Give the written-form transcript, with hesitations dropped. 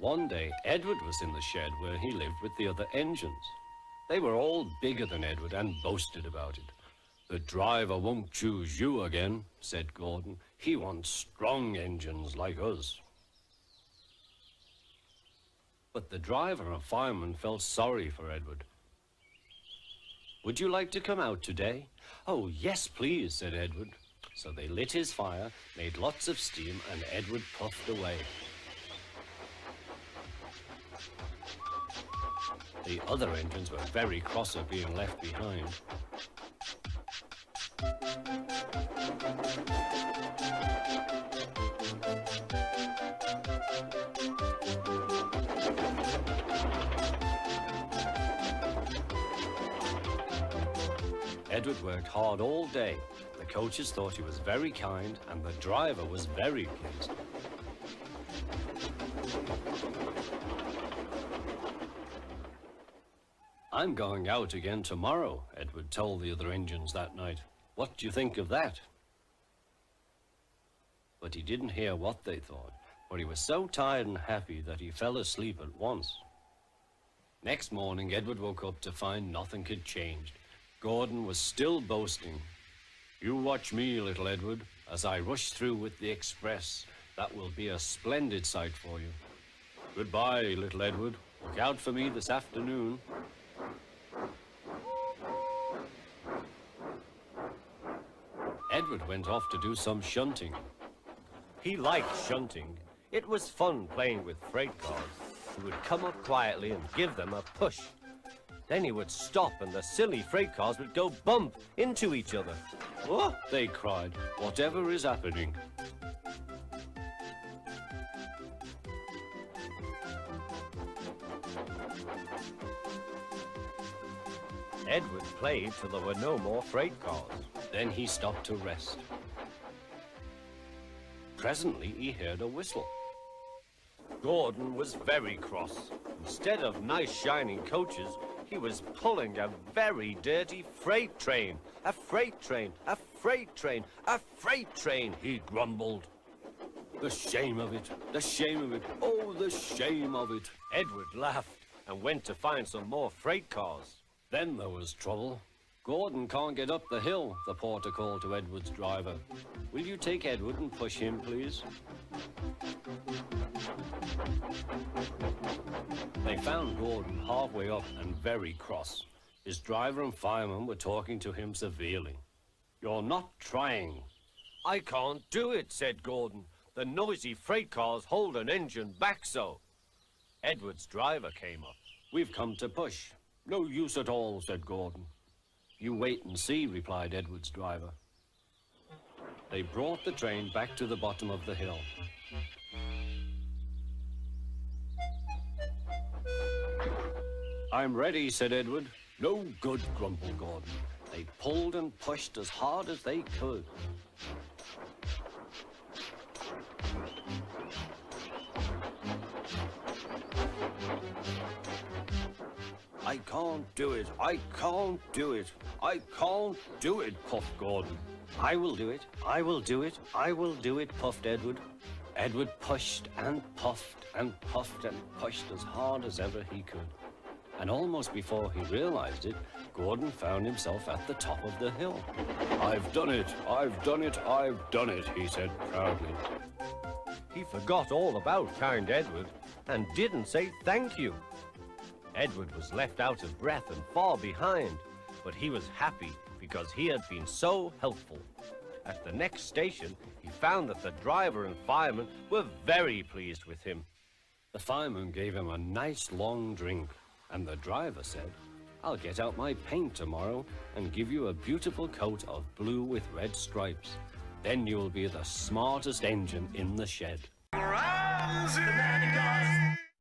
One day, Edward was in the shed where he lived with the other engines. They were all bigger than Edward and boasted about it. "The driver won't choose you again," said Gordon. "He wants strong engines like us." But the driver and fireman felt sorry for Edward. "Would you like to come out today?" "Oh, yes, please," said Edward. So they lit his fire, made lots of steam, and Edward puffed away. The other engines were very cross at being left behind. Edward worked hard all day. The coaches thought he was very kind, and the driver was very pleased. "I'm going out again tomorrow," Edward told the other engines that night. "What do you think of that?" But he didn't hear what they thought, for he was so tired and happy that he fell asleep at once. Next morning, Edward woke up to find nothing had changed. Gordon was still boasting. "You watch me, little Edward, as I rush through with the express. That will be a splendid sight for you. Goodbye, little Edward. Look out for me this afternoon." Edward went off to do some shunting. He liked shunting. It was fun playing with freight cars. He would come up quietly and give them a push. Then he would stop and the silly freight cars would go bump into each other. "Oh," they cried, "whatever is happening?" Edward played till there were no more freight cars. Then he stopped to rest. Presently he heard a whistle. Gordon was very cross. Instead of nice shining coaches, he was pulling a very dirty freight train. "A freight train, a freight train, a freight train," he grumbled. "The shame of it, the shame of it, oh, the shame of it." Edward laughed and went to find some more freight cars. Then there was trouble. "Gordon can't get up the hill," the porter called to Edward's driver. "Will you take Edward and push him, please?" They found Gordon halfway up and very cross. His driver and fireman were talking to him severely. "You're not trying." "I can't do it," said Gordon. "The noisy freight cars hold an engine back so." Edward's driver came up. "We've come to push." "No use at all," said Gordon. "You wait and see," replied Edward's driver. They brought the train back to the bottom of the hill. "I'm ready," said Edward. "No good," grumbled Gordon. They pulled and pushed as hard as they could. "I can't do it, I can't do it, I can't do it," puffed Gordon. "I will do it, I will do it, I will do it," puffed Edward. Edward pushed and puffed and puffed and pushed as hard as ever he could. And almost before he realized it, Gordon found himself at the top of the hill. "I've done it, I've done it, I've done it," he said proudly. He forgot all about kind Edward and didn't say thank you. Edward was left out of breath and far behind, but he was happy because he had been so helpful. At the next station, he found that the driver and fireman were very pleased with him. The fireman gave him a nice long drink, and the driver said, "I'll get out my paint tomorrow and give you a beautiful coat of blue with red stripes. Then you'll be the smartest engine in the shed."